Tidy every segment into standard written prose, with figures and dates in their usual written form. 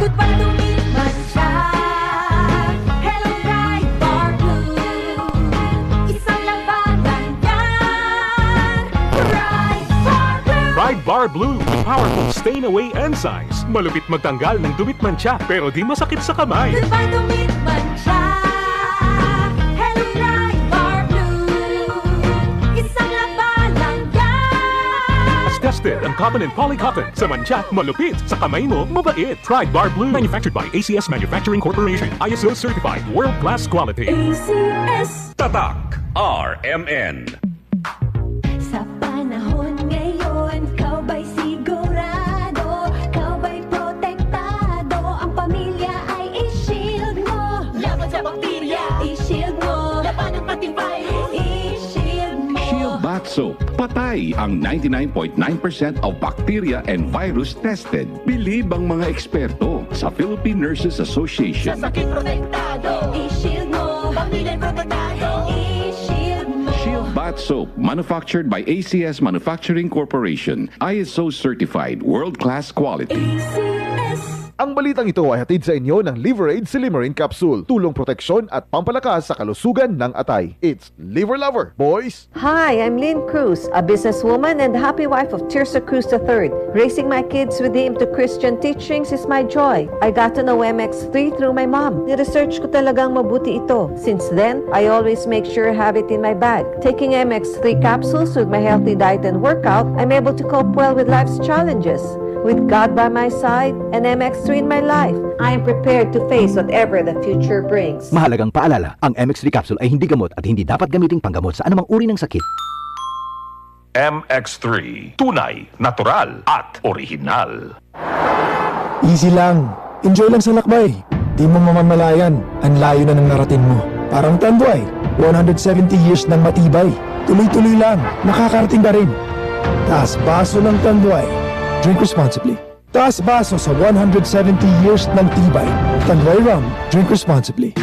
Goodbye tumitman siya. Hello Ride Bar Blue. Isang labanan yan. Ride Bar Blue. Ride Bar Blue. Powerful stain-away enzymes. Malupit magtanggal ng dumitman siya pero di masakit sa kamay. Goodbye tumitman siya. Hello Ride Bar Blue. Isang labanan yan. As tested ang cotton and polycotton. Sa mancha, malupit. Sa kamay mo, mabait. Ride Bar Blue. Manufactured by ACS Manufacturing Corporation. ISO certified. World-class quality. ACS. Tatak RMN. Sa panahon ngayon, kau ba'y sigurado? Kau ba'y protektado? Ang pamilya ay i-shield mo. Laban sa bakterya, i-shield mo. Laban ng pating virus, i-shield mo. Shield Bath Soap. Patay ang 99.9% of bacteria and virus tested. Bilib ang mga eksperto sa Philippine Nurses Sa Association. sakit protektado, i-shield mo. Pamilya protektado, i-shield mo. Shield Bath Soap, manufactured by ACS Manufacturing Corporation. ISO certified, world-class quality. ACS. Ang balitang ito ay hatid sa inyo ng Liver Aid Silymarin Capsule. Tulong proteksyon at pampalakas sa kalusugan ng atay. It's Liver Lover, boys! Hi, I'm Lynn Cruz, a businesswoman and happy wife of Tirsa Cruz III. Raising my kids with the to Christian teachings is my joy. I got to know MX3 through my mom. Ni-research ko talagang mabuti ito. Since then, I always make sure I have it in my bag. Taking MX3 capsules with my healthy diet and workout, I'm able to cope well with life's challenges. With God by my side and MX3 in my life, I am prepared to face whatever the future brings. Mahalagang paalala, ang MX3 capsule ay hindi gamot at hindi dapat gamiting panggamot sa anumang uri ng sakit. MX3. Tunay, natural, at original. Easy lang. Enjoy lang sa lakbay. Di mo mamamalayan. Ang layo na ng narating mo. Parang Tanduay. 170 years ng matibay. Tuloy-tuloy lang. Makakarating ka rin. Taas baso ng Tanduay. Drink responsibly. Taas baso sa 170 years ng tibay. Tanduay Rum. Drink responsibly.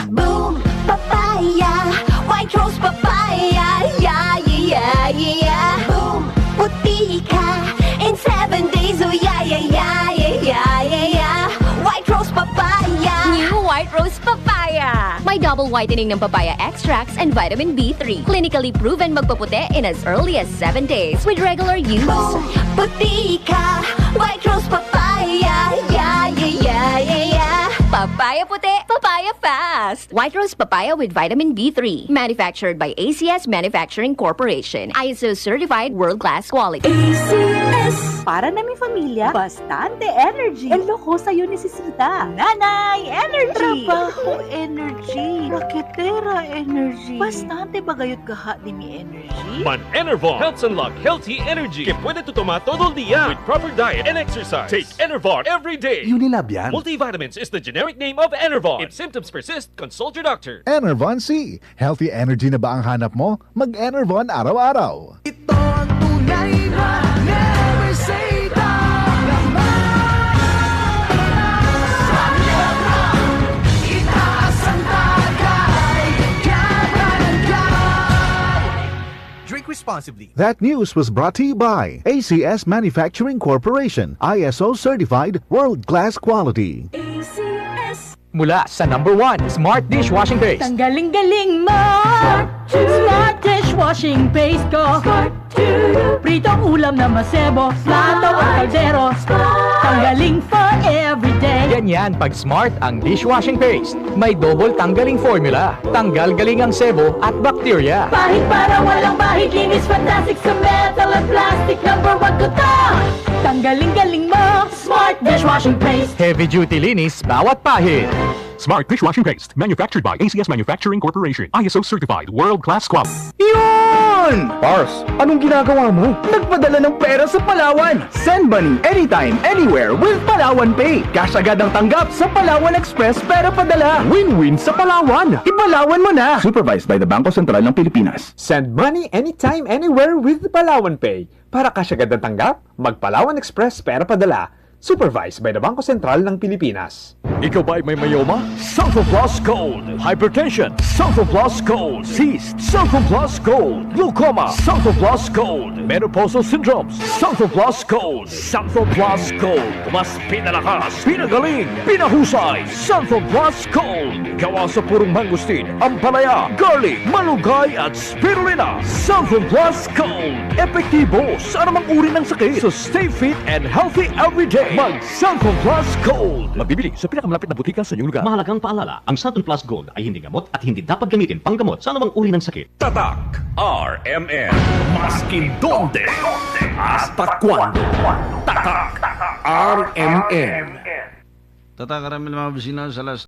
Boom, papaya, white rose papaya, yeah, yeah, yeah. Boom, puti ka in 7 days, oh yeah, yeah, yeah, yeah, yeah, yeah, yeah. White rose papaya. New White Rose Papaya. May double whitening ng papaya extracts and vitamin B3. Clinically proven magpaputi in as early as 7 days with regular use. Boom, puti ka, white rose papaya, yeah, yeah, yeah, yeah, yeah. Papaya puti, papaya fast. White Rose Papaya with vitamin B3. Manufactured by ACS Manufacturing Corporation. ISO certified world-class quality. ACS. Para na mi familia, bastante energy. El loko sa'yo necesita. Nanay, energy. Trabaho, energy. Raketera, energy. Bastante bagayot kaha di mi energy. Man Enervar helps unlock healthy energy que puede tu tomar todo el día with proper diet and exercise. Take Enervar every day. Unilab yan. Multivitamins is the generic name of Enervar. If symptoms persist, consult your doctor. Enervon C. Healthy energy na ba ang hanap mo? Mag-Enervon araw-araw. Ito ang tunay na never say Drink responsibly. That news was brought to you by ACS Manufacturing Corporation. ISO certified, world-class quality. ACS. Mula sa #1 Smart Dishwashing Paste. Tanggaling-galing mo. Smart dishwashing paste ko. Pritong ulam na masebo. Plato o kaldero. Tanggaling for everyday. Ganyan pag Smart ang dishwashing paste. May double tanggaling formula. Tanggal galing ang sebo at bacteria. Pahit para walang bahid. Linis fantastic sa metal at plastic. #1 ko to. Tanggaling-galing mo. Smart dishwashing paste. Heavy duty linis bawat pahid. Smart Dishwashing Paste. Manufactured by ACS Manufacturing Corporation. ISO certified world-class quality. Yun! Pars, anong ginagawa mo? Nagpadala ng pera sa Palawan. Send money anytime, anywhere with Palawan Pay. Cash agad ang tanggap sa Palawan Express pera padala. Win-win sa Palawan. Ipalawan mo na. Supervised by the Bangko Sentral ng Pilipinas. Send money anytime, anywhere with Palawan Pay. Para cash agad ang tanggap, mag Palawan Express pera padala. Supervised by the Bangko Sentral ng Pilipinas. Ikaw ba ay may mayoma? Sulfur Plus Gold. Hypertension. Sulfur Plus Gold. Cyst. Sulfur Plus Gold. Glaucoma. Sulfur Plus Gold. Menopausal syndromes. Sulfur Plus Gold. Sulfur Plus Gold. Mas pinalakas, pinagaling, pinahusay. Sulfur Plus Gold. Gawa sa purong mangustin, ampalaya, garlic, malunggay at spirulina. Sulfur Plus Gold. Epektibo sa anumang uri ng sakit. So stay fit and healthy every day. Mag Sulfur Plus Gold. Mabibili sa pinakamalapit na butika sa inyong lugar. Mahalagang paalala, ang Sulfur Plus Gold ay hindi gamot at hindi dapat gamitin panggamot sa anumang uri ng sakit. Tatak RMN. Maskin donde. Hasta cuando. Tatak RMN. Tatak RMN mga bisina sa